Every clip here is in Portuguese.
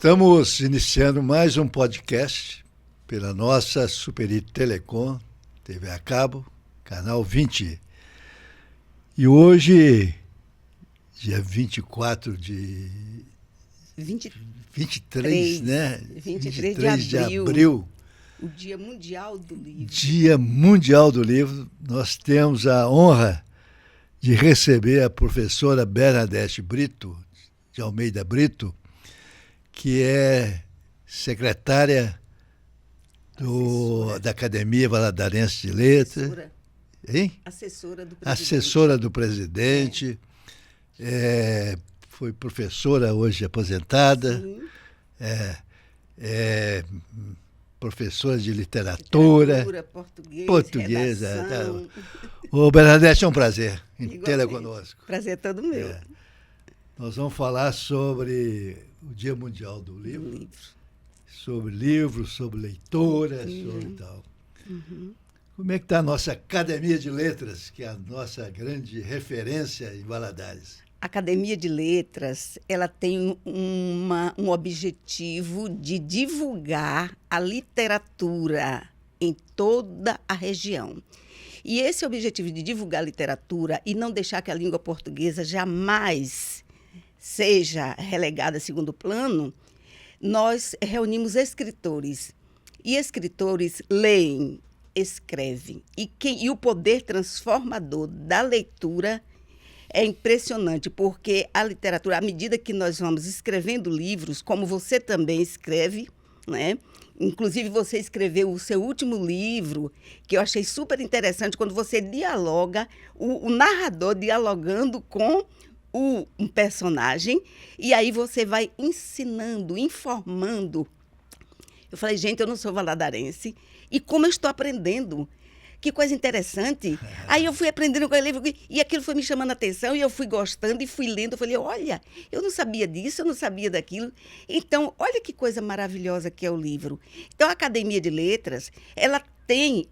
Estamos iniciando mais um podcast pela nossa Superit Telecom, TV a cabo, canal 20. E hoje, dia 24 de... 23, né? 23 de abril. O Dia Mundial do Livro. Dia Mundial do Livro. Nós temos a honra de receber a professora Bernadette Brito, de Almeida Brito, que é secretária da Academia Valadarense de Letras. Assessora do presidente. Foi professora hoje aposentada. Professora de literatura portuguesa. Ô, Bernadette, é um prazer tê-la conosco. Prazer é todo meu. Nós vamos falar sobre o Dia Mundial do Livro. Sobre livros, sobre leitura, sobre tal. Como é que está a nossa Academia de Letras, que é a nossa grande referência em Valadares? A Academia de Letras, ela tem um objetivo de divulgar a literatura em toda a região. E esse objetivo de divulgar a literatura e não deixar que a língua portuguesa jamais seja relegada a segundo plano, nós reunimos escritores. E escritores leem, escrevem. E o poder transformador da leitura é impressionante, porque a literatura, à medida que nós vamos escrevendo livros, como você também escreve, né? Inclusive você escreveu o seu último livro, que eu achei super interessante, quando você dialoga, o narrador dialogando com um personagem, e aí você vai ensinando, informando. Eu falei, gente, eu não sou valadarense, e como eu estou aprendendo? Que coisa interessante. Aí eu fui aprendendo com o livro e aquilo foi me chamando a atenção e eu fui gostando e fui lendo. Eu falei, olha, eu não sabia disso, eu não sabia daquilo. Então, olha que coisa maravilhosa que é o livro. Então, a Academia de Letras, ela tem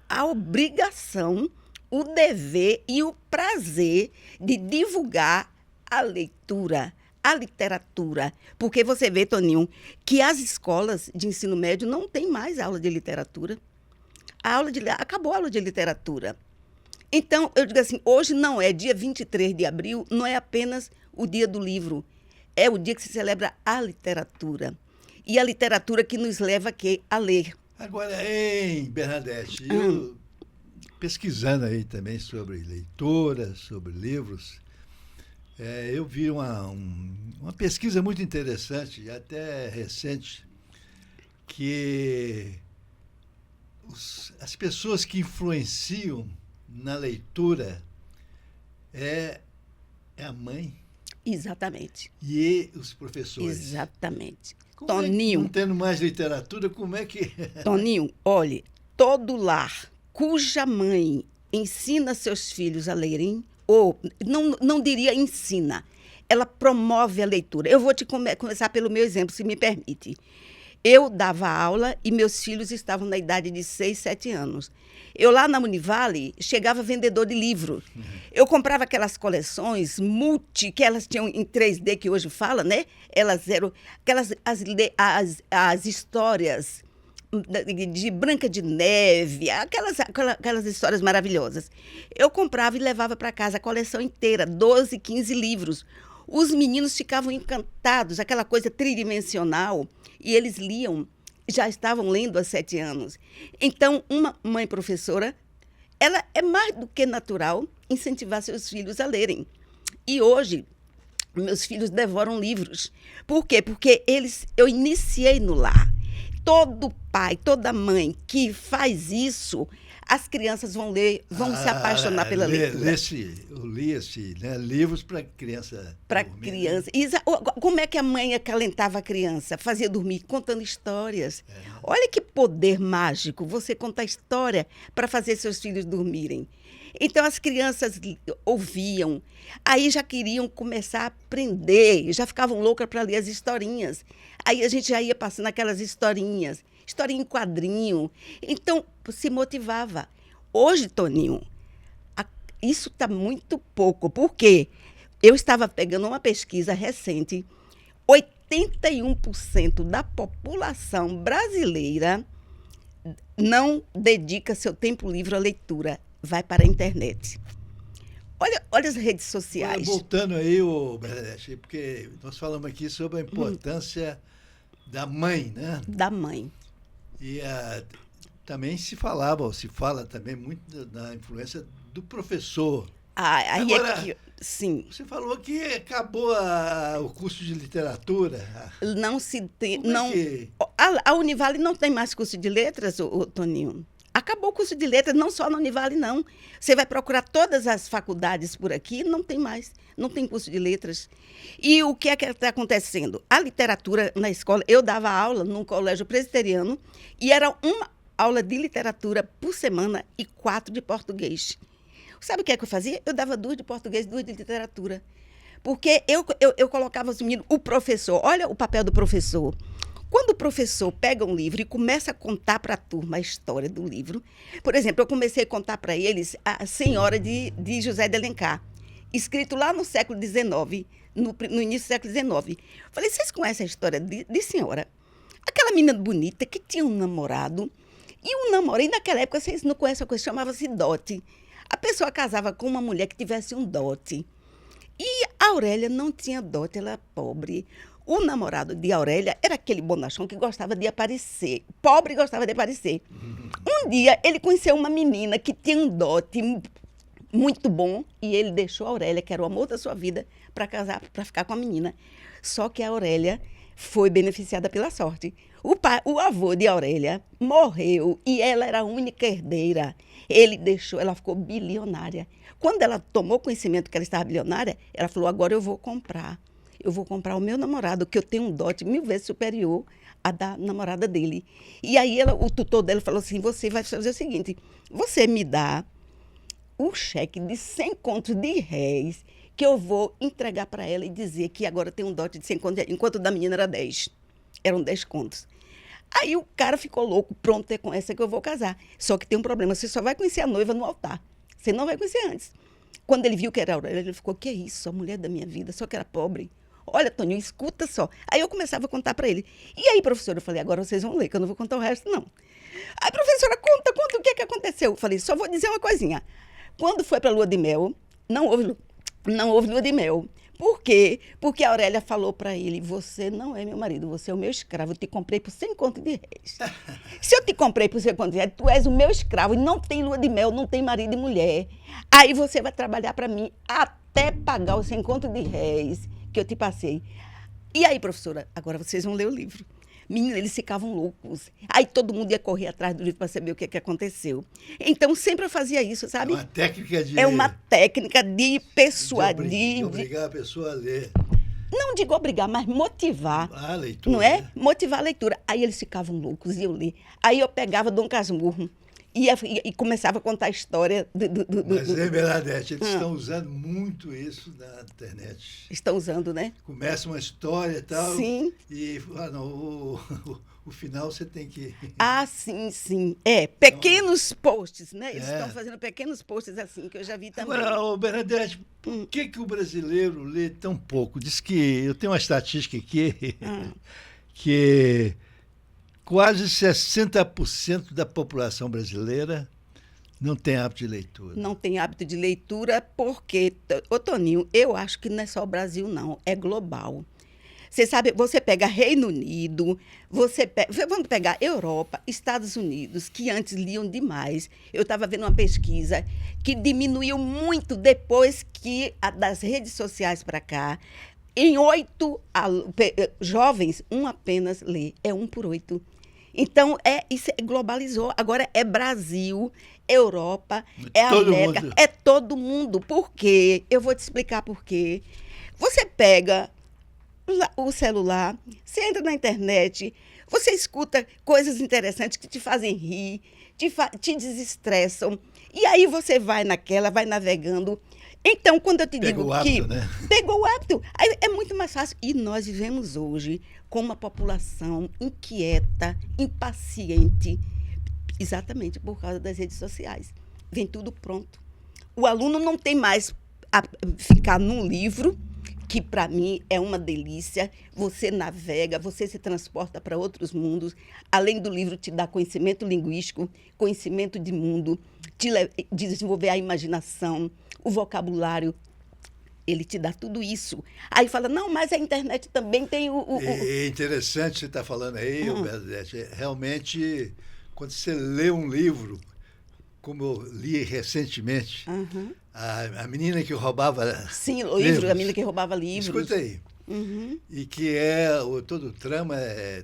a obrigação, o dever e o prazer de divulgar a leitura, a literatura. Porque você vê, Toninho, que as escolas de ensino médio não têm mais aula de literatura. Acabou a aula de literatura. Então, eu digo assim, hoje não é dia 23 de abril, não é apenas o dia do livro, é o dia que se celebra a literatura. E a literatura que nos leva a ler. Agora, Bernadette, eu pesquisando aí também sobre leitura, sobre livros, eu vi uma pesquisa muito interessante, até recente, que as pessoas que influenciam na leitura é a mãe. Exatamente. E os professores. Exatamente. Toninho. Não tendo mais literatura, como é que... Toninho, olhe, todo lar cuja mãe ensina seus filhos a lerem, ou não diria ensina, ela promove a leitura. Eu vou te começar pelo meu exemplo, se me permite. Eu dava aula e meus filhos estavam na idade de 6, 7 anos. Eu lá na Univale chegava vendedor de livro. Eu comprava aquelas coleções que elas tinham em 3D, que hoje fala, né? Elas eram as histórias de Branca de Neve, aquelas histórias maravilhosas. Eu comprava e levava para casa a coleção inteira, 12, 15 livros. Os meninos ficavam encantados, aquela coisa tridimensional, e eles liam, já estavam lendo há 7 anos. Então, uma mãe professora, ela é mais do que natural incentivar seus filhos a lerem. E hoje, meus filhos devoram livros. Por quê? Porque eu iniciei no lar. Todo pai, toda mãe que faz isso, as crianças vão se apaixonar pela leitura. Eu li livros para criança. Para criança. Como é que a mãe acalentava a criança? Fazia dormir contando histórias. Olha que poder mágico, você contar história para fazer seus filhos dormirem. Então, as crianças ouviam, aí já queriam começar a aprender, já ficavam loucas para ler as historinhas. Aí a gente já ia passando aquelas historinha em quadrinho. Então, se motivava. Hoje, Toninho, isso está muito pouco, porque eu estava pegando uma pesquisa recente, 81% da população brasileira não dedica seu tempo livre à leitura, vai para a internet. Olha as redes sociais. Voltando aí, Bernadette, porque nós falamos aqui sobre a importância da mãe, né? Da mãe. E também se fala também muito da influência do professor. Aí Agora, é que, sim. você falou que acabou o curso de literatura. Não se tem. Como Não, é que... a Univale não tem mais curso de letras, ô Toninho. Acabou o curso de letras, não só na Univale, não. Você vai procurar todas as faculdades por aqui, não tem mais. Não tem curso de letras. E o que é que está acontecendo? A literatura na escola, eu dava aula num colégio presbiteriano e era uma aula de literatura por semana e 4 de português. Sabe o que é que eu fazia? Eu dava 2 de português, 2 de literatura. Porque eu colocava os meninos, o professor, olha o papel do professor. Quando o professor pega um livro e começa a contar para a turma a história do livro, por exemplo, eu comecei a contar para eles a Senhora de José de Alencar, escrito lá no século XIX, no início do século XIX. Falei, vocês conhecem a história de Senhora? Aquela menina bonita que tinha um namorado, e naquela época, vocês não conhecem a coisa, chamava-se dote. A pessoa casava com uma mulher que tivesse um dote. E a Aurélia não tinha dote, ela era pobre. O namorado de Aurélia era aquele bonachão que gostava de aparecer. Pobre gostava de aparecer. Um dia, ele conheceu uma menina que tinha um dote muito bom e ele deixou a Aurélia, que era o amor da sua vida, para casar, para ficar com a menina. Só que a Aurélia foi beneficiada pela sorte. O avô de Aurélia morreu e ela era a única herdeira. Ela ficou bilionária. Quando ela tomou conhecimento que ela estava bilionária, ela falou, agora eu vou comprar o meu namorado, que eu tenho um dote 1000 vezes superior à da namorada dele. E aí o tutor dela falou assim, você vai fazer o seguinte, você me dá o cheque de 100 contos de réis que eu vou entregar para ela e dizer que agora tem um dote de 100 contos de réis, enquanto o da menina era 10. Eram 10 contos. Aí o cara ficou louco, pronto, é com essa que eu vou casar. Só que tem um problema, você só vai conhecer a noiva no altar. Você não vai conhecer antes. Quando ele viu que era a Aurélia, ele ficou, que é isso, a mulher da minha vida, só que era pobre. Olha, Toninho, escuta só. Aí eu começava a contar para ele. E aí, professora, eu falei, agora vocês vão ler, que eu não vou contar o resto, não. Aí, professora, conta o que aconteceu. Eu falei, só vou dizer uma coisinha. Quando foi para a lua de mel, não houve lua de mel. Por quê? Porque a Aurélia falou para ele, você não é meu marido, você é o meu escravo, eu te comprei por 100 contos de réis. Se eu te comprei por 100 contos de réis, tu és o meu escravo e não tem lua de mel, não tem marido e mulher. Aí você vai trabalhar para mim até pagar os 100 contos de réis que eu te passei. E aí, professora, agora vocês vão ler o livro. Menina, eles ficavam loucos. Aí todo mundo ia correr atrás do livro para saber o que aconteceu. Então, sempre eu fazia isso, sabe? É uma técnica de persuadir. De obrigar a pessoa a ler. Não digo obrigar, mas motivar. A leitura. Não é? Motivar a leitura. Aí eles ficavam loucos e eu li. Aí eu pegava Dom Casmurro e começava a contar a história Mas, Bernadette, eles estão usando muito isso na internet. Estão usando, né? Começa uma história e tal. Sim. E o final você tem que... Sim. Pequenos posts, né? Eles estão fazendo pequenos posts assim, que eu já vi também. Agora, Bernadette, por que o brasileiro lê tão pouco? Diz que... Eu tenho uma estatística aqui que... Quase 60% da população brasileira não tem hábito de leitura. Não tem hábito de leitura porque, Toninho, eu acho que não é só o Brasil, não. É global. Você sabe, você pega Reino Unido, vamos pegar Europa, Estados Unidos, que antes liam demais. Eu estava vendo uma pesquisa que diminuiu muito depois que das redes sociais para cá. Em 8 jovens, um apenas lê. É 1 por 8. Então, isso globalizou. Agora é Brasil, Europa, é América, é todo mundo. Por quê? Eu vou te explicar por quê. Você pega o celular, você entra na internet, você escuta coisas interessantes que te fazem rir, te desestressam. E aí você vai navegando. Então, quando eu te digo que... Pegou o hábito. Aí é muito mais fácil. E nós vivemos hoje com uma população inquieta, impaciente, exatamente por causa das redes sociais. Vem tudo pronto. O aluno não tem mais a ficar num livro, que para mim é uma delícia. Você navega, você se transporta para outros mundos. Além do livro te dá conhecimento linguístico, conhecimento de mundo, desenvolver a imaginação, o vocabulário. Ele te dá tudo isso. Aí fala, não, mas a internet também tem É interessante você estar falando aí, Bernadette. Realmente, quando você lê um livro, como eu li recentemente, a menina que roubava Sim, o livros. livro, a menina que roubava livros. Escuta aí. E que todo o trama é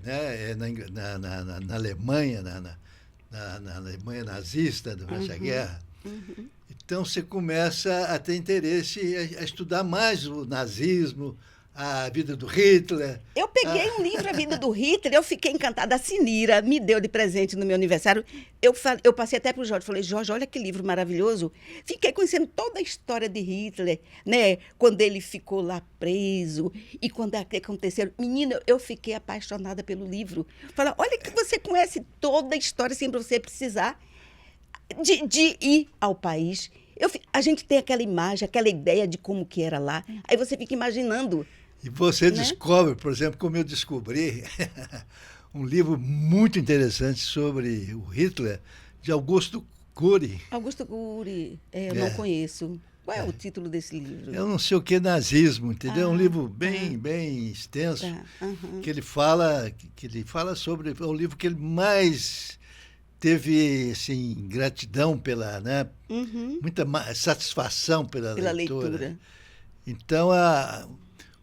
na Alemanha, na Alemanha nazista, durante a guerra. Então você começa a ter interesse a estudar mais o nazismo, a vida do Hitler. Eu peguei um livro, A Vida do Hitler, eu fiquei encantada. A Sinira me deu de presente no meu aniversário. Eu passei até para o Jorge, falei, Jorge, olha que livro maravilhoso. Fiquei conhecendo toda a história de Hitler, né? Quando ele ficou lá preso e quando aconteceram. Menina, eu fiquei apaixonada pelo livro. Falei, olha que você conhece toda a história sem você precisar de ir ao país. A gente tem aquela imagem, aquela ideia de como que era lá. Aí você fica imaginando. E você descobre, por exemplo, como eu descobri, um livro muito interessante sobre o Hitler, de Augusto Cury. Augusto Cury, eu não conheço. Qual é o título desse livro? Eu não sei o que é nazismo, entendeu? É um livro bem extenso, que ele fala sobre... É o livro que ele mais teve assim, gratidão pela, né? Muita satisfação pela leitura. Então,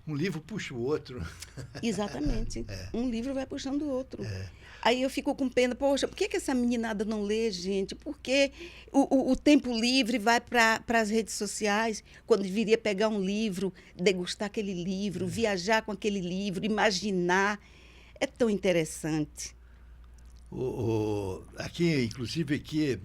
um livro puxa o outro. Exatamente. Um livro vai puxando o outro. Aí eu fico com pena, poxa, por que essa meninada não lê, gente? Porque o tempo livre vai para as redes sociais, quando deveria pegar um livro, degustar aquele livro, viajar com aquele livro, imaginar. É tão interessante. Aqui, inclusive, que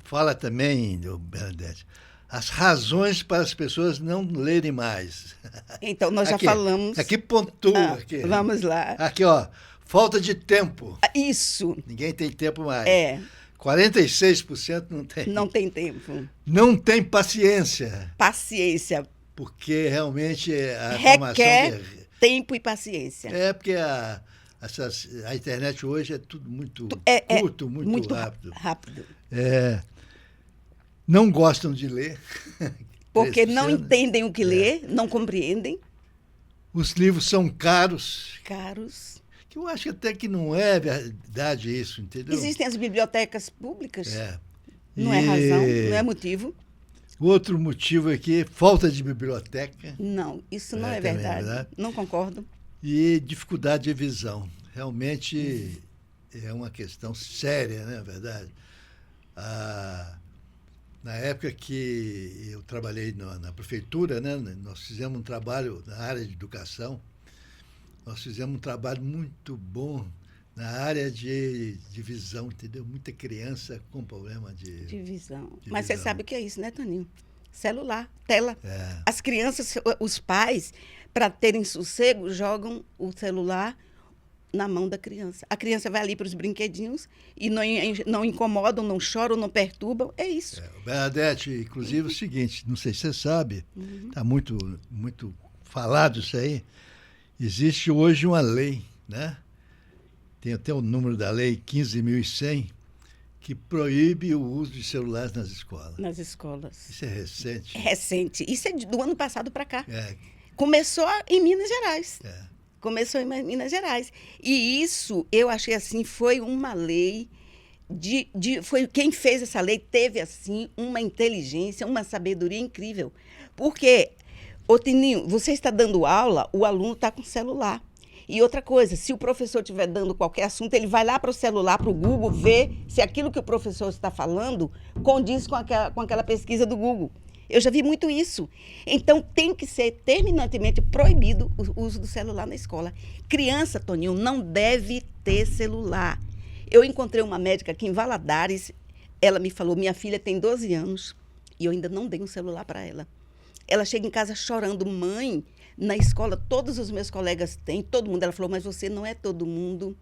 fala também, Bernadette, as razões para as pessoas não lerem mais. Então, nós já falamos. Aqui pontua. Vamos lá. Aqui, ó, falta de tempo. Isso. Ninguém tem tempo mais. 46% não tem. Não tem tempo. Não tem paciência. Paciência. Porque realmente a requer tempo e paciência. Porque a internet hoje é tudo muito curto, muito rápido. Não gostam de ler. Porque não entendem o que ler, não compreendem. Os livros são caros. Que eu acho até que não é verdade isso, entendeu? Existem as bibliotecas públicas. Não é razão, não é motivo. Outro motivo é que falta de biblioteca. Não, isso não é verdade. Não concordo. E dificuldade de visão. Realmente é uma questão séria, não é verdade? Na época que eu trabalhei na prefeitura, né, nós fizemos um trabalho na área de educação, nós fizemos um trabalho muito bom na área de visão, entendeu? Muita criança com problema de visão. Mas você sabe o que é isso, né, Toninho? Celular, tela. As crianças, os pais, para terem sossego, jogam o celular na mão da criança. A criança vai ali para os brinquedinhos e não incomodam, não choram, não perturbam. É isso. Bernadette, inclusive o seguinte, não sei se você sabe, está muito, muito falado isso aí. Existe hoje uma lei, né? Tem até o número da lei 15.100, que proíbe o uso de celulares nas escolas. Nas escolas. Isso é recente? É recente. Isso é do ano passado para cá. Começou em Minas Gerais. Começou em Minas Gerais. E isso, eu achei assim, foi uma lei foi quem fez essa lei teve, assim, uma inteligência, uma sabedoria incrível. Porque, Tininho, você está dando aula, o aluno está com celular. E outra coisa, se o professor estiver dando qualquer assunto, ele vai lá para o celular, para o Google, ver se aquilo que o professor está falando condiz com aquela pesquisa do Google. Eu já vi muito isso. Então, tem que ser terminantemente proibido o uso do celular na escola. Criança, Toninho, não deve ter celular. Eu encontrei uma médica aqui em Valadares, ela me falou, minha filha tem 12 anos e eu ainda não dei um celular para ela. Ela chega em casa chorando, mãe, na escola todos os meus colegas têm, todo mundo. Ela falou, mas você não é todo mundo,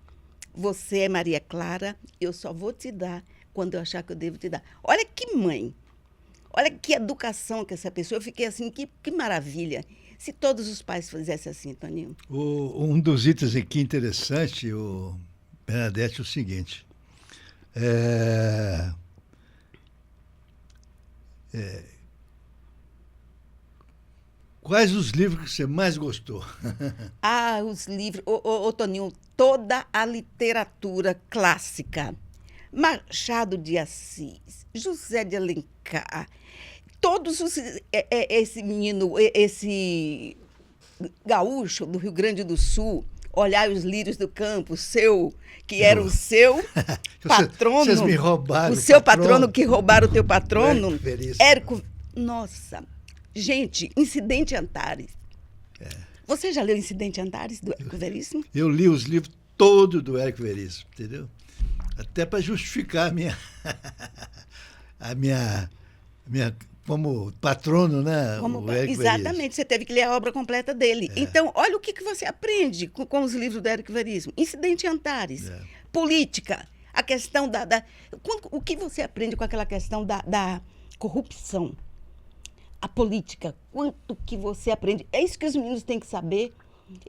você é Maria Clara, eu só vou te dar quando eu achar que eu devo te dar. Olha que mãe. Olha que educação que essa pessoa. Eu fiquei assim, que maravilha. Se todos os pais fizessem assim, Toninho. Um dos itens aqui interessante, Bernadette, é o seguinte. Quais os livros que você mais gostou? Os livros. Ô, Toninho, toda a literatura clássica. Machado de Assis, José de Alencar, todos os. Esse menino, esse gaúcho do Rio Grande do Sul, olhar os lírios do campo, que era o seu patrono. Vocês me roubaram. O seu patrono que roubaram o teu patrono. Érico. Nossa, gente, Incidente Antares. Você já leu Incidente Antares, do Érico Veríssimo? Eu li os livros todos do Érico Veríssimo, entendeu? Até para justificar a minha como patrono, né? Exatamente, você teve que ler a obra completa dele. Então, olha o que você aprende com os livros do Érico Veríssimo. Incidente Antares, política, a questão o que você aprende com aquela questão da corrupção, a política, quanto que você aprende. É isso que os meninos têm que saber.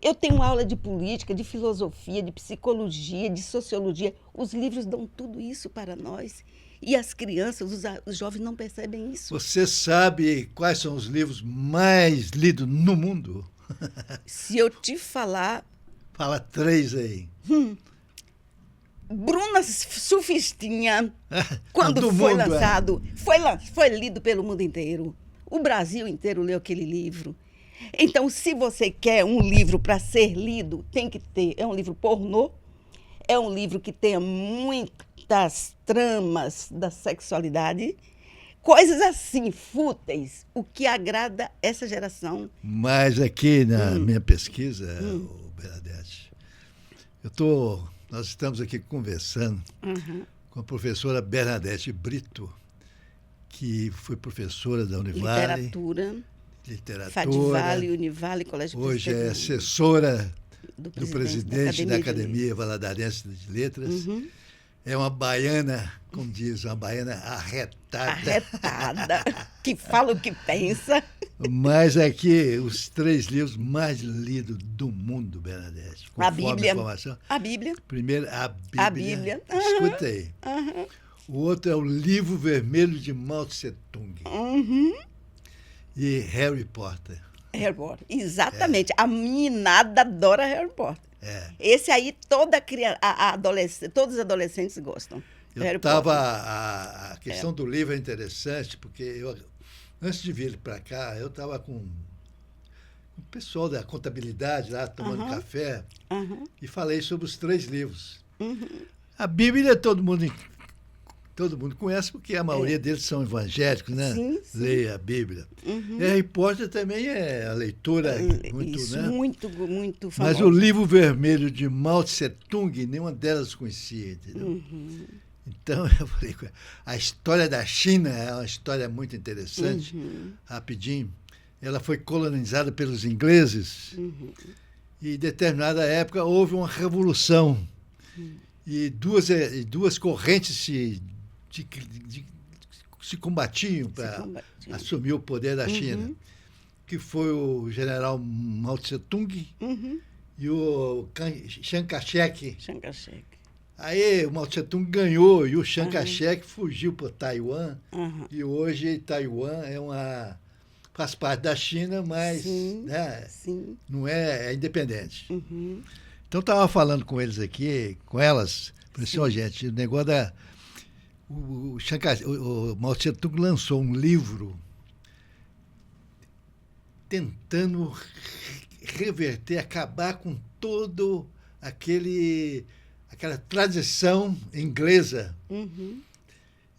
Eu tenho aula de política, de filosofia, de psicologia, de sociologia. Os livros dão tudo isso para nós. E as crianças, os jovens não percebem isso. Você sabe quais são os livros mais lidos no mundo? Se eu te falar... Fala 3 aí. Bruna Surfistinha, quando foi lançado, foi lido pelo mundo inteiro. O Brasil inteiro leu aquele livro. Então, se você quer um livro para ser lido, tem que ter. É um livro pornô, é um livro que tenha muitas tramas da sexualidade, coisas assim, fúteis, o que agrada essa geração. Mas aqui na minha pesquisa, Bernadette, nós estamos aqui conversando com a professora Bernadette Brito, que foi professora da Univale. Literatura. Fadivale, Univale, Colégio Hoje é assessora do presidente da Academia Valadarense de Letras. É uma baiana, como diz, uma baiana arretada. Arretada, que fala o que pensa. Mas aqui, os 3 livros mais lidos do mundo, Bernadette. A Bíblia. Informação. A Bíblia. Primeiro, a Bíblia. A Bíblia. Escuta aí. O outro é o Livro Vermelho de Mao Tse Tung. E Harry Potter. Harry Potter, exatamente. A meninada adora Harry Potter. Esse aí, todos os adolescentes gostam. A questão do livro é interessante, porque antes de vir para cá, eu estava com o pessoal da contabilidade lá, tomando café, e falei sobre os 3 livros. A Bíblia todo mundo conhece, porque a maioria deles são evangélicos, né? Sim. Leia a Bíblia. Harry Potter também é a leitura muito, isso, né? muito famosa. Mas o Livro Vermelho de Mao Tse Tung, nenhuma delas conhecia, entendeu? Então, eu falei, a história da China é uma história muito interessante, rapidinho. Ela foi colonizada pelos ingleses e, em determinada época, houve uma revolução. E duas correntes se combatiam para assumir o poder da China, que foi o general Mao Tse-tung e o Chiang Kai-shek. Aí o Mao Tse-tung ganhou e o Chiang Kai-shek fugiu para Taiwan, e hoje Taiwan faz parte da China, mas não é independente. Então, estava falando com eles aqui, com elas, falei assim, gente, o negócio o Mao Tse-tung lançou um livro tentando reverter, acabar com todo aquela tradição inglesa.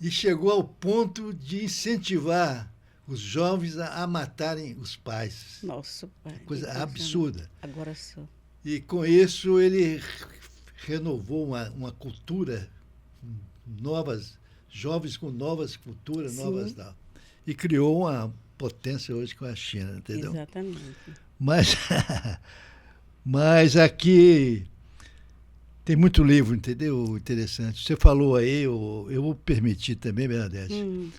E chegou ao ponto de incentivar os jovens a matarem os pais. Nossa, pai. Coisa absurda. Agora só. E com isso ele renovou uma cultura, jovens com novas culturas, tal. E criou uma potência hoje com a China, entendeu? Exatamente. Mas aqui tem muito livro, entendeu? Interessante. Você falou aí, eu vou permitir também, Bernadette,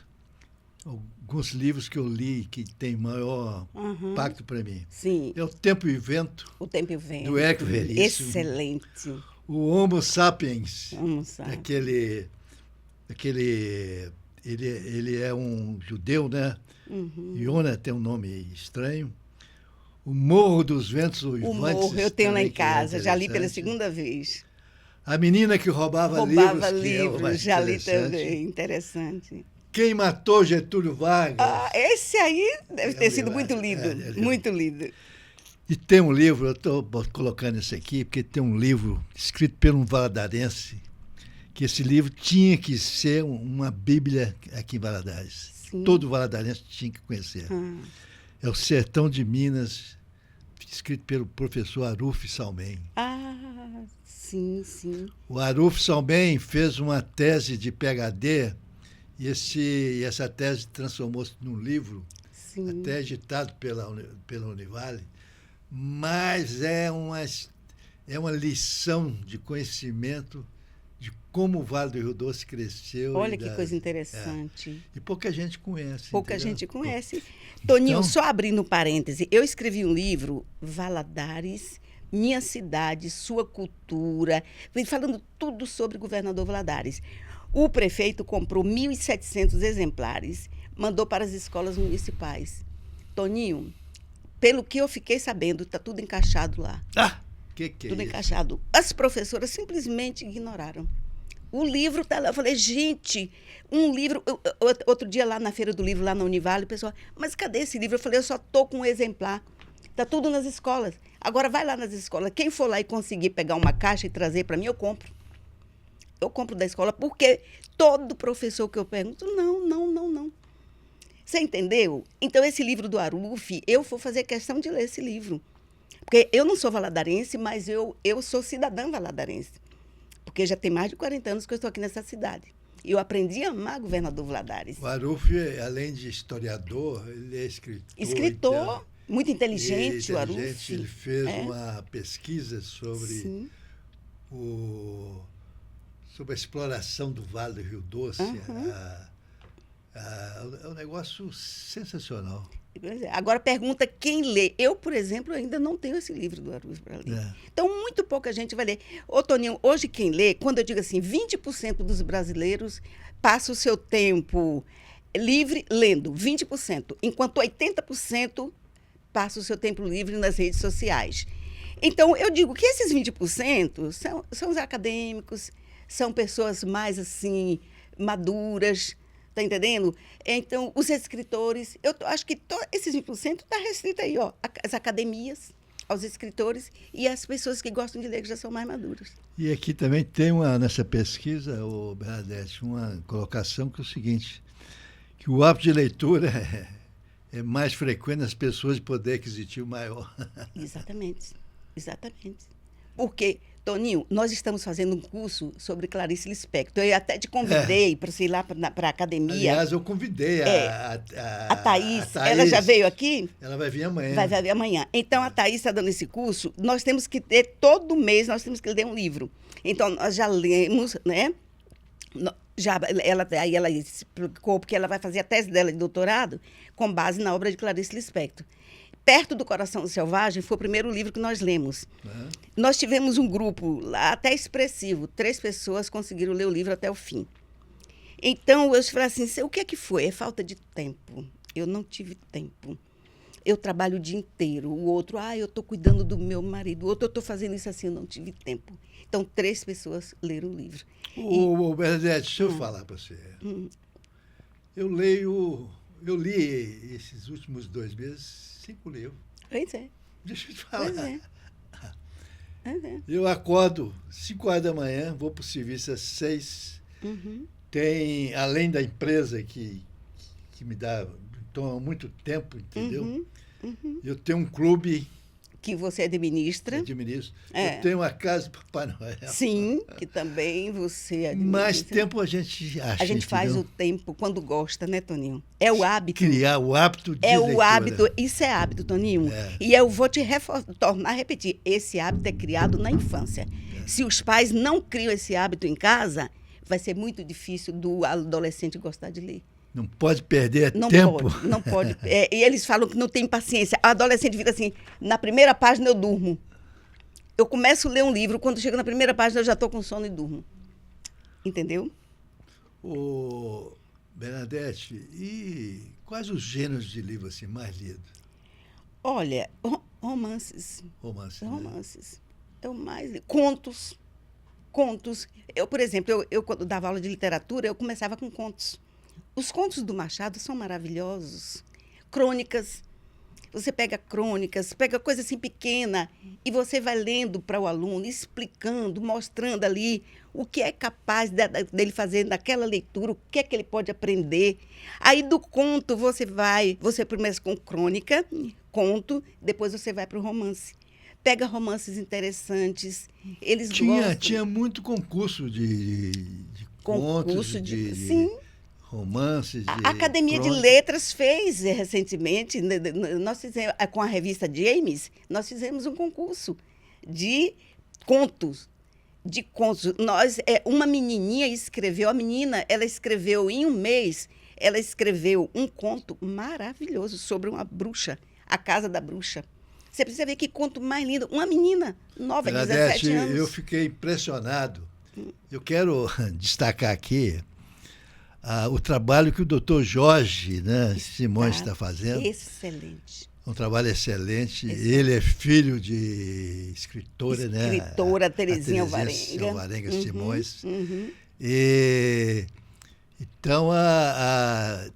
alguns livros que eu li que tem maior impacto para mim. Sim. É O Tempo e o Vento, O Tempo e o Vento. do Érico Veríssimo. Excelente. O Homo Sapiens, Homo Sapiens. Ele é um judeu, né? Iona tem um nome estranho. O Morro dos Ventos Uivantes. O Morro, eu tenho lá em casa, já li pela interessante. segunda vez. A Menina que Roubava Livros, já li também, interessante. Quem Matou Getúlio Vargas. Esse aí deve ter sido livro, muito lido, muito lido. E tem um livro, eu estou colocando isso aqui, porque tem um livro escrito por um valadarense, que esse livro tinha que ser uma bíblia aqui em Valadares. Sim. Todo valadarense tinha que conhecer. É O Sertão de Minas, escrito pelo professor Aruf Salmen. Sim, sim. O Aruf Salmen fez uma tese de PhD e essa tese transformou-se num livro, sim. até editado pela Univale, mas é uma lição de conhecimento de como o Vale do Rio Doce cresceu. Olha que coisa interessante. E pouca gente conhece. Pouca entendeu? gente conhece. Toninho, Então, só abrindo parêntese, eu escrevi um livro, Valadares, Minha Cidade, Sua Cultura, falando tudo sobre o governador Valadares. O prefeito comprou 1.700 exemplares, mandou para as escolas municipais. Toninho, pelo que eu fiquei sabendo, está tudo encaixado lá. Que tudo é encaixado. As professoras simplesmente ignoraram. O livro está lá. Eu falei, gente, um livro... Outro dia lá na Feira do Livro, lá na Univale, o pessoal, mas cadê esse livro? Eu falei, eu só estou com um exemplar. Está tudo nas escolas. Agora vai lá nas escolas. Quem for lá e conseguir pegar uma caixa e trazer para mim, eu compro. Eu compro da escola, porque todo professor que eu pergunto, não. Você entendeu? Então, esse livro do Aruf, eu vou fazer questão de ler esse livro. Porque eu não sou valadarense, mas eu sou cidadã valadarense. Porque já tem mais de 40 anos que eu estou aqui nessa cidade. E eu aprendi a amar governador Valadares. O Aruf, além de historiador, ele é escritor. Escritor, então, muito inteligente, o Aruf. Ele fez uma pesquisa sobre sobre a exploração do Vale do Rio Doce. É um negócio sensacional. Agora pergunta quem lê. Eu, por exemplo, ainda não tenho esse livro do Aruf para ler. Então, muito pouca gente vai ler. Ô, Toninho, hoje quem lê, quando eu digo assim, 20% dos brasileiros passa o seu tempo livre lendo, 20%, enquanto 80% passa o seu tempo livre nas redes sociais. Então, eu digo que esses 20% são os acadêmicos, são pessoas mais, assim, maduras, tá entendendo? Então, os escritores, eu acho que esses 20% está restrito aí, ó, às academias, aos escritores e às pessoas que gostam de ler, que já são mais maduras. E aqui também tem nessa pesquisa, Bernadette, uma colocação que é o seguinte, que o hábito de leitura é mais frequente nas pessoas de poder aquisitivo maior. Exatamente. Porque, Toninho, nós estamos fazendo um curso sobre Clarice Lispector. Eu até te convidei para você ir lá para a academia. Aliás, eu convidei a Thaís. Ela já veio aqui? Ela vai vir amanhã. Vai vir amanhã. Então, a Thaís está dando esse curso. Nós temos que ter, todo mês, nós temos que ler um livro. Então, nós já lemos, né? Aí ela explicou, porque ela vai fazer a tese dela de doutorado com base na obra de Clarice Lispector. Perto do Coração Selvagem foi o primeiro livro que nós lemos. Nós tivemos um grupo lá até expressivo. 3 pessoas conseguiram ler o livro até o fim. Então, eu falei assim, o que é que foi? É falta de tempo. Eu não tive tempo. Eu trabalho o dia inteiro. O outro, eu estou cuidando do meu marido. O outro, eu estou fazendo isso assim, eu não tive tempo. Então, 3 pessoas leram o livro. Bernadette, deixa eu falar para você. Eu li esses últimos 2 meses 5 livros. Pois é. Deixa eu te falar. Pois é. Eu acordo 5 horas da manhã, vou para o serviço às 6. Tem, além da empresa que me toma muito tempo, entendeu? Eu tenho um clube que você administra. Administro. Eu tenho uma casa do Papai Noel. Sim, que também você administra. Mais tempo a gente acha. A gente faz o tempo quando gosta, né, Toninho? É o hábito. Criar o hábito de leitura. O hábito. Isso é hábito, Toninho. E eu vou te tornar a repetir. Esse hábito é criado na infância. Se os pais não criam esse hábito em casa, vai ser muito difícil do adolescente gostar de ler. Não pode perder Não tempo. pode, não pode. E eles falam que não tem paciência. A adolescente vira assim, na primeira página eu durmo. Eu começo a ler um livro, quando chego na primeira página eu já estou com sono e durmo. Entendeu? Ô, Bernadette, e quais os gêneros de livro assim, mais lidos? Olha, romances. Romances. Né? Romances. É o mais lido. Contos. Contos. Eu, por exemplo, eu quando dava aula de literatura, eu começava com contos. Os contos do Machado são maravilhosos. Crônicas. Você pega crônicas, pega coisa assim pequena e você vai lendo para o aluno, explicando, mostrando ali o que é capaz dele fazer naquela leitura, o que é que ele pode aprender. Aí do conto você começa com crônica, conto, depois você vai para o romance. Pega romances interessantes, eles gostam. Tinha muito concurso de contos, Sim. Romances. A Academia de Letras fez recentemente, nós fizemos, com a revista James, nós fizemos um concurso de contos. Uma menininha escreveu, ela escreveu em um mês, ela escreveu um conto maravilhoso sobre uma bruxa, a Casa da Bruxa. Você precisa ver que conto mais lindo. Uma menina nova, de 17 anos. Eu fiquei impressionado. Eu quero destacar aqui o trabalho que o doutor Jorge, né, Simões está fazendo. Excelente. Um trabalho excelente. Ele é filho de escritora, né? Escritora Terezinha Alvarenga. Simões. E, então,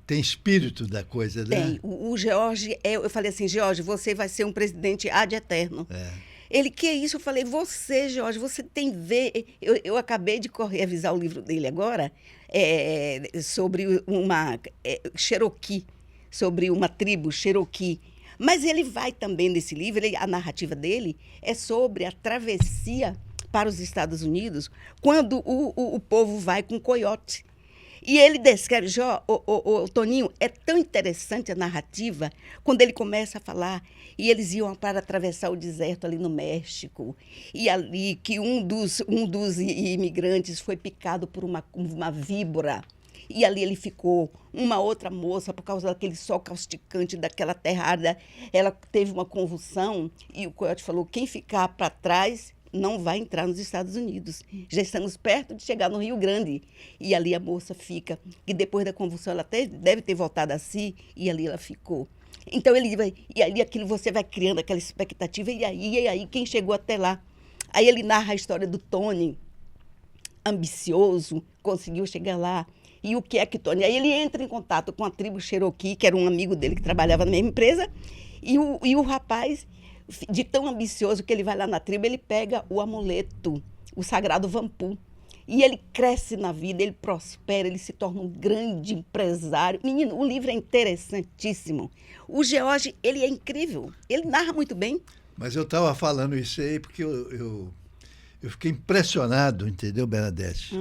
tem espírito da coisa, né? Tem. O Jorge, eu falei assim, Jorge, você vai ser um presidente ad eterno. Ele, que é isso? Eu falei, você, Jorge, você tem ver. Eu acabei de revisar o livro dele agora, sobre uma Cherokee, sobre uma tribo Cherokee. Mas ele vai também nesse livro, a narrativa dele é sobre a travessia para os Estados Unidos, quando o povo vai com coiote. E ele descreve, Toninho, é tão interessante a narrativa, quando ele começa a falar, e eles iam para atravessar o deserto ali no México, e ali que um dos imigrantes foi picado por uma víbora, e ali ele ficou. Uma outra moça, por causa daquele sol causticante, daquela terra árida, ela teve uma convulsão, e o coiote falou, quem ficar para trás não vai entrar nos Estados Unidos. Já estamos perto de chegar no Rio Grande. E ali a moça fica. E depois da convulsão, ela deve ter voltado a si, e ali ela ficou. Então, e ali aquilo você vai criando aquela expectativa, e aí quem chegou até lá? Aí ele narra a história do Tony, ambicioso, conseguiu chegar lá. E o que é que Tony? Aí ele entra em contato com a tribo Cherokee, que era um amigo dele que trabalhava na mesma empresa, e o rapaz, de tão ambicioso que ele vai lá na tribo, ele pega o amuleto, o sagrado vampu. E ele cresce na vida, ele prospera, ele se torna um grande empresário. Menino, o livro é interessantíssimo. O George, ele é incrível, ele narra muito bem. Mas eu estava falando isso aí porque eu fiquei impressionado, entendeu, Bernadette?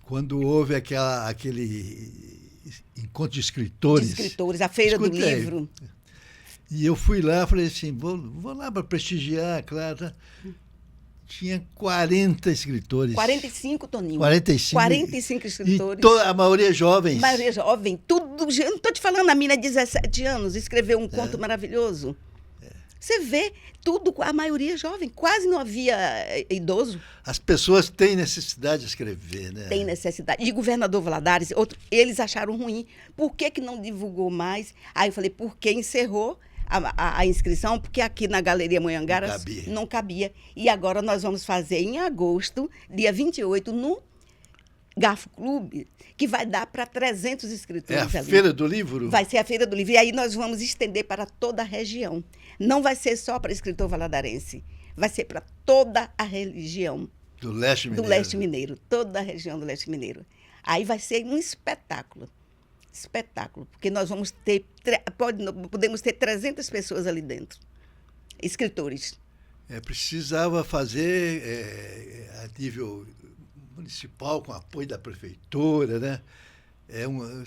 Quando houve aquele encontro de escritores. De escritores, a Feira do Livro. E eu fui lá, falei assim, vou lá para prestigiar, claro. Tá? Tinha 40 escritores. 45, Toninho. 45. 45 escritores. E a maioria jovens. A maioria jovem. Tudo. Eu não estou te falando, a menina de 17 anos escreveu um conto maravilhoso. Você vê tudo, a maioria jovem. Quase não havia idoso. As pessoas têm necessidade de escrever, né? Tem necessidade. E Governador Valadares, eles acharam ruim. Por que não divulgou mais? Aí eu falei, porque encerrou a inscrição, porque aqui na Galeria Monhangaras não cabia. E agora nós vamos fazer em agosto, dia 28, no Garfo Clube, que vai dar para 300 escritores. É a Feira do Livro? Vai ser a Feira do Livro. E aí nós vamos estender para toda a região. Não vai ser só para escritor valadarense. Vai ser para toda a região. Do Leste Mineiro. Do Leste Mineiro. Toda a região do Leste Mineiro. Aí vai ser um espetáculo. Espetáculo. Porque nós vamos ter... podemos ter 300 pessoas ali dentro. Escritores. Precisava fazer a nível municipal, com apoio da prefeitura, né?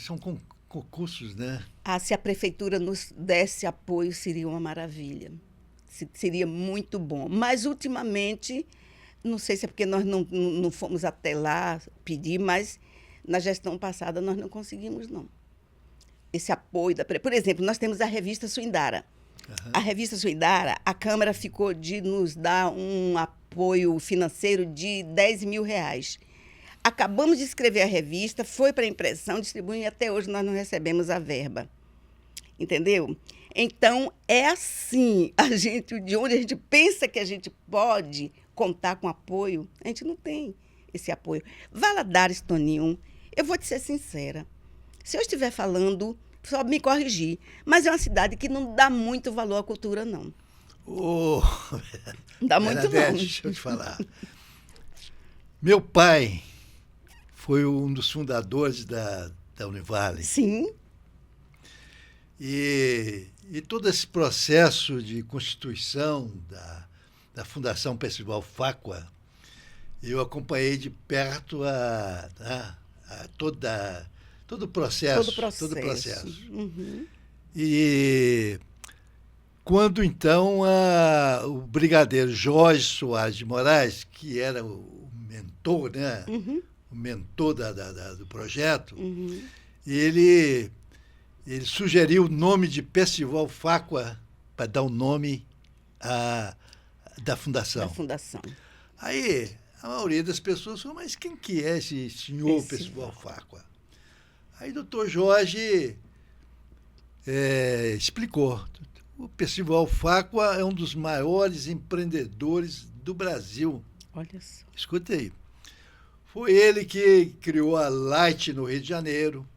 São concursos, né? Se a prefeitura nos desse apoio, seria uma maravilha. Seria muito bom. Mas, ultimamente, não sei se é porque nós não fomos até lá pedir, mas na gestão passada nós não conseguimos, não. esse apoio. Por exemplo, nós temos a revista Suindara. A revista Suindara, a Câmara ficou de nos dar um apoio financeiro de R$ 10.000. Acabamos de escrever a revista, foi para a impressão, distribuindo e até hoje nós não recebemos a verba. Entendeu? Então, é assim, de onde a gente pensa que a gente pode contar com apoio, a gente não tem esse apoio. Valadares, Toninho, eu vou te ser sincera. Se eu estiver falando, só me corrigir, mas é uma cidade que não dá muito valor à cultura, não. Oh, não dá muito, não. Deixa eu te falar. Meu pai foi um dos fundadores da Univale. Sim. E todo esse processo de constituição da Fundação Percival Facua, eu acompanhei de perto todo o processo. Todo o processo. Uhum. E quando, então, o brigadeiro Jorge Soares de Moraes, que era o mentor, né? Uhum. O mentor do projeto, Uhum. ele sugeriu o nome de Percival Facua para dar o nome da fundação. Da fundação. Aí, a maioria das pessoas falou, mas quem que é esse senhor Percival Facua? Aí o doutor Jorge explicou. O Percival Facua é um dos maiores empreendedores do Brasil. Olha só. Escuta aí. Foi ele que criou a Light no Rio de Janeiro,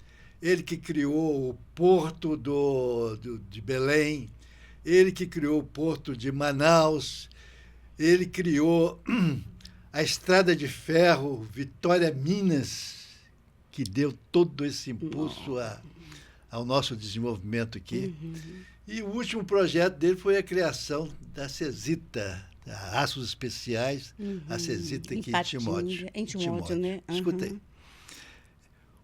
ele que criou o Porto de Belém, ele que criou o Porto de Manaus, ele criou a Estrada de Ferro Vitória-Minas, que deu todo esse impulso ao nosso desenvolvimento aqui. Uhum. E o último projeto dele foi a criação da Cesita, Aços Especiais, a Cesita aqui em Timóteo. Em Timóteo, né? Uhum. Escuta aí.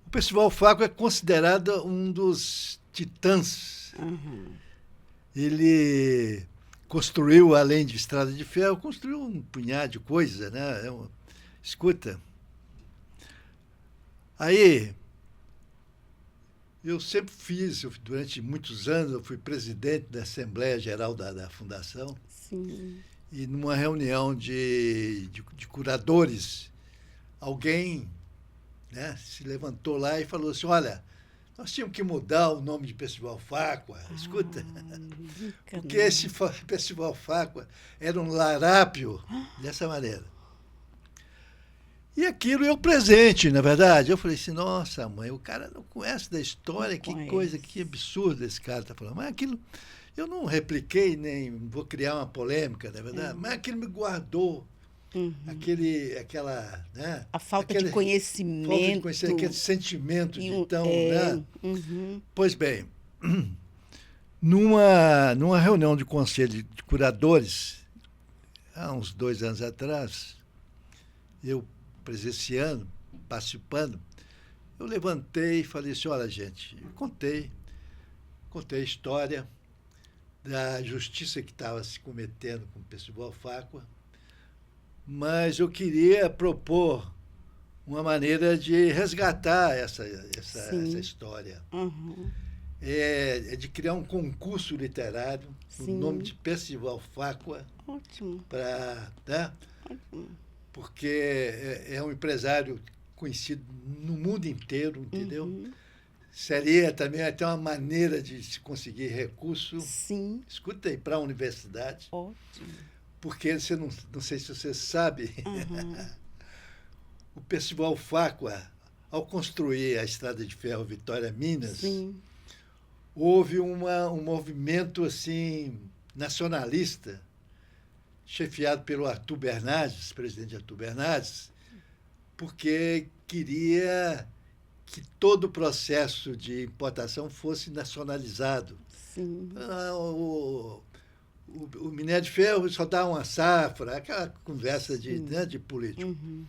O Percival Facua é considerado um dos titãs. Uhum. Ele construiu, além de Estrada de Ferro, construiu um punhado de coisa, né? Escuta. Aí, eu sempre durante muitos anos, eu fui presidente da Assembleia Geral da Fundação. Sim. E numa reunião de curadores, alguém, né, se levantou lá e falou assim, olha, nós tínhamos que mudar o nome de Percival Facua, escuta, porque esse Percival Facua era um larápio dessa maneira. E aquilo eu presente, na verdade. Eu falei assim, nossa, mãe, o cara não conhece da história, que coisa, que absurdo esse cara está falando. Mas aquilo, eu não repliquei, nem vou criar uma polêmica, na verdade, mas aquilo me guardou. Aquela, né? A falta de conhecimento. Aquele sentimento de então, né? Uhum. Pois bem, numa reunião de conselho de curadores, há uns 2 anos atrás, eu presenciando, participando, eu levantei e falei assim, olha, gente, contei a história da justiça que estava se cometendo com o Percival Facua, mas eu queria propor uma maneira de resgatar essa história. Uhum. É de criar um concurso literário, o nome de Percival Facua. Ótimo. Né? Ótimo. Porque é um empresário conhecido no mundo inteiro, entendeu? Uhum. Seria também até uma maneira de se conseguir recurso. Sim. Escuta aí, para a universidade. Ótimo. Porque você não sei se você sabe, o Percival Facua, ao construir a Estrada de Ferro Vitória-Minas, houve um movimento assim nacionalista, chefiado pelo Arthur Bernardes, presidente Arthur Bernardes, porque queria que todo o processo de importação fosse nacionalizado. Sim. O minério de ferro só dá uma safra, aquela conversa de político. Uhum.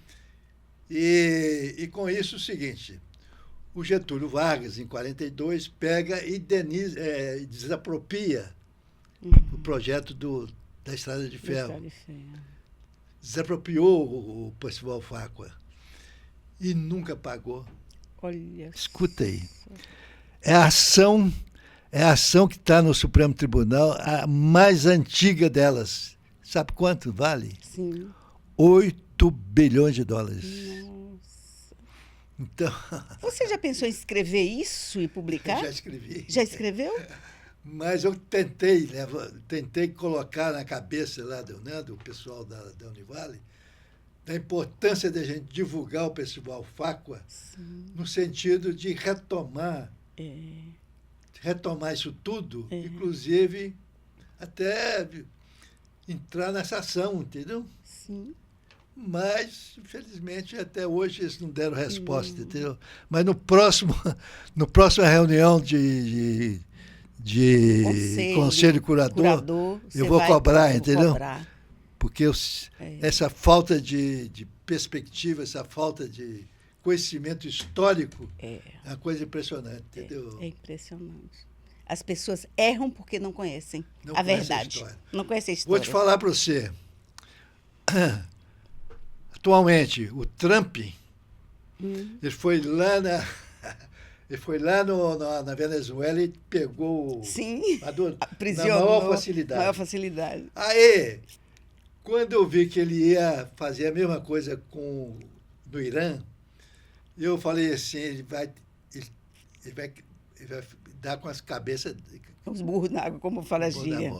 E com isso o seguinte, o Getúlio Vargas, em 42, pega e desapropria o projeto da Estrada de Ferro. Desapropriou o Percival Facua e nunca pagou. Olha. Escuta aí. é a ação que está no Supremo Tribunal, a mais antiga delas. Sabe quanto vale? Sim. 8 bilhões de dólares. Nossa. Então, Você já pensou em escrever isso e publicar? já escrevi. Já escreveu? Mas eu tentei colocar na cabeça lá do pessoal da Univale, da importância de a gente divulgar o Festival Facua, no sentido de retomar isso tudo, inclusive até entrar nessa ação, entendeu? Sim. Mas, infelizmente, até hoje eles não deram resposta, entendeu? Mas no próxima reunião de conselho curador eu vou cobrar, entendeu? Porque essa falta de perspectiva, essa falta de conhecimento histórico é uma coisa impressionante, entendeu? É impressionante. As pessoas erram porque não conhecem a conhecem verdade. história. Não conhecem a história. Vou te falar para você. Atualmente, o Trump, ele foi lá na Venezuela e pegou a prisão na maior facilidade. Maior facilidade. Aí, quando eu vi que ele ia fazer a mesma coisa no Irã, eu falei assim, ele vai dar com as cabeças... Os burros na água, como fala a gíria.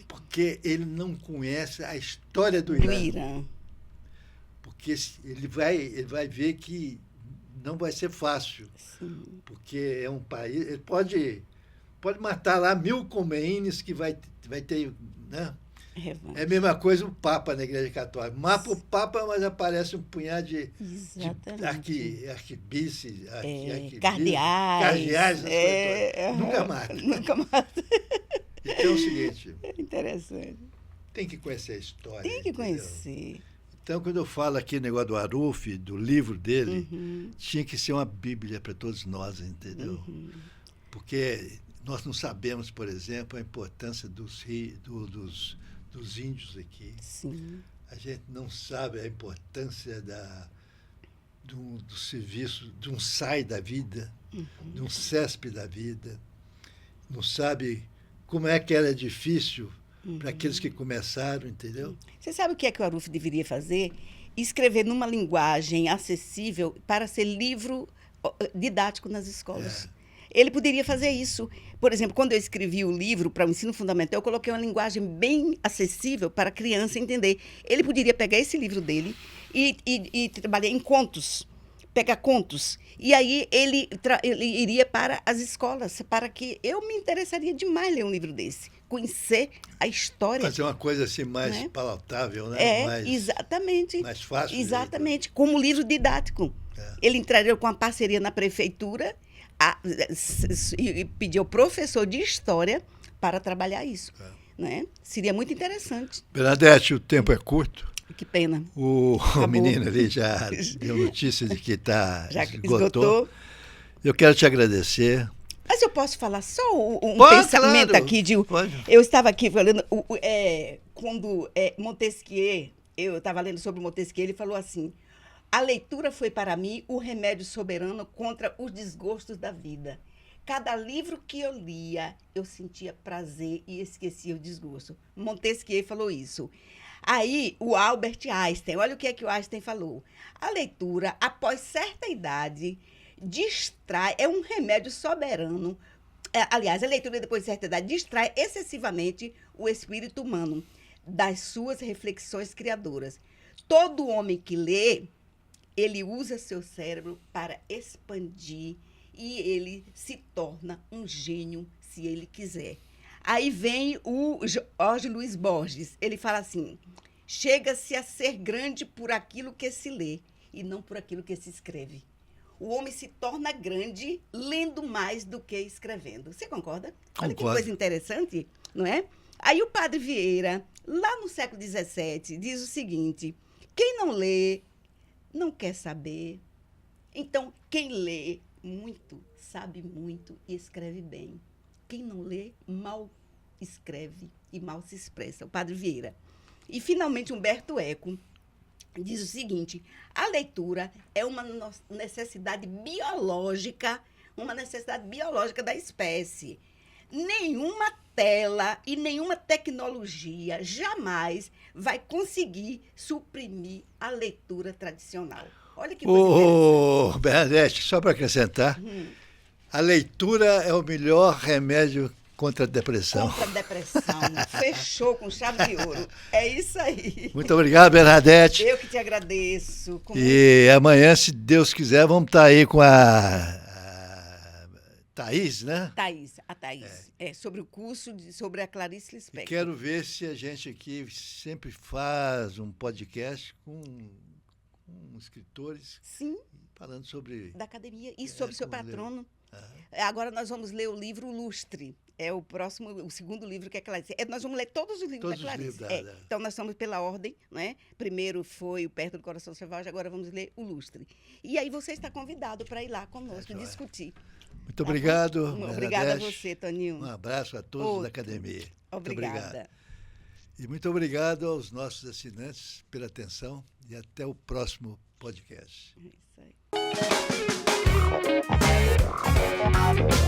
Porque ele não conhece a história do Irã. Do Irã. Porque ele vai ver que não vai ser fácil. Sim. Porque é um país... Ele pode matar lá 1000 Khomeines que vai ter... Né? É a mesma coisa o Papa na Igreja Católica. Mata o Papa, mas aparece um punhado de arquibices, cardeais. Nunca mata. Nunca mata. Então é o seguinte... Interessante. Tem que conhecer a história. Tem que conhecer. Então, quando eu falo aqui o negócio do Aruf, do livro dele, tinha que ser uma Bíblia para todos nós, entendeu? Porque nós não sabemos, por exemplo, a importância dos índios aqui. Sim. A gente não sabe a importância do serviço, de um SAI da vida, de um CESP da vida. Não sabe como é que era difícil para aqueles que começaram, entendeu? Você sabe o que o Aruf deveria fazer? Escrever numa linguagem acessível para ser livro didático nas escolas. Ele poderia fazer isso. Por exemplo, quando eu escrevi o livro para o ensino fundamental, eu coloquei uma linguagem bem acessível para a criança entender. Ele poderia pegar esse livro dele e trabalhar em contos, pegar contos. E aí ele iria para as escolas, para que eu me interessaria demais ler um livro desse, conhecer a história. Fazer uma coisa assim mais palatável, né? Exatamente. Mais fácil. Exatamente, como livro didático. Ele entraria com uma parceria na prefeitura e pediu ao professor de história para trabalhar isso. Né? Seria muito interessante. Bernadette, o tempo é curto. Que pena. O menino ali já deu notícia de que esgotou. Eu quero te agradecer. Mas eu posso falar só um pensamento aqui Pode. Eu estava aqui falando quando Montesquieu, eu estava lendo sobre Montesquieu, ele falou assim: a leitura foi para mim o remédio soberano contra os desgostos da vida. Cada livro que eu lia, eu sentia prazer e esquecia o desgosto. Montesquieu falou isso. Aí, o Albert Einstein, olha o que o Einstein falou. A leitura, após certa idade, distrai, é um remédio soberano. Aliás, a leitura depois de certa idade distrai excessivamente o espírito humano das suas reflexões criadoras. Todo homem que lê, ele usa seu cérebro para expandir e ele se torna um gênio, se ele quiser. Aí vem o Jorge Luiz Borges. Ele fala assim: chega-se a ser grande por aquilo que se lê e não por aquilo que se escreve. O homem se torna grande lendo mais do que escrevendo. Você concorda? Concordo. Olha que coisa interessante, não é? Aí o Padre Vieira, lá no século XVII, diz o seguinte: quem não lê, não quer saber. Então, quem lê muito, sabe muito e escreve bem. Quem não lê, mal escreve e mal se expressa. O Padre Vieira. E, finalmente, Humberto Eco diz o seguinte: a leitura é uma necessidade biológica uma necessidade biológica da espécie. Nenhuma tela e nenhuma tecnologia jamais vai conseguir suprimir a leitura tradicional. Olha que coisa Bernadette, só para acrescentar, a leitura é o melhor remédio contra a depressão. Contra a depressão. Fechou com chave de ouro. É isso aí. Muito obrigado, Bernadette. Eu que te agradeço. E amanhã, se Deus quiser, vamos estar aí com a Thaís, né? A Thaís. Sobre o curso, sobre a Clarice Lispector. Quero ver se a gente aqui sempre faz um podcast com escritores. Sim. Falando sobre... Da academia e sobre seu patrono. Agora nós vamos ler o livro Lustre. É o segundo livro que é Clarice. Nós vamos ler todos os livros da Clarice. Então, nós estamos pela ordem, né? Primeiro foi o Perto do Coração Selvagem, agora vamos ler o Lustre. E aí você está convidado para ir lá conosco discutir. Muito obrigado, Obrigada a você, Toninho. Um abraço a todos da academia. Obrigada. Muito obrigado. E muito obrigado aos nossos assinantes pela atenção e até o próximo podcast. É isso aí.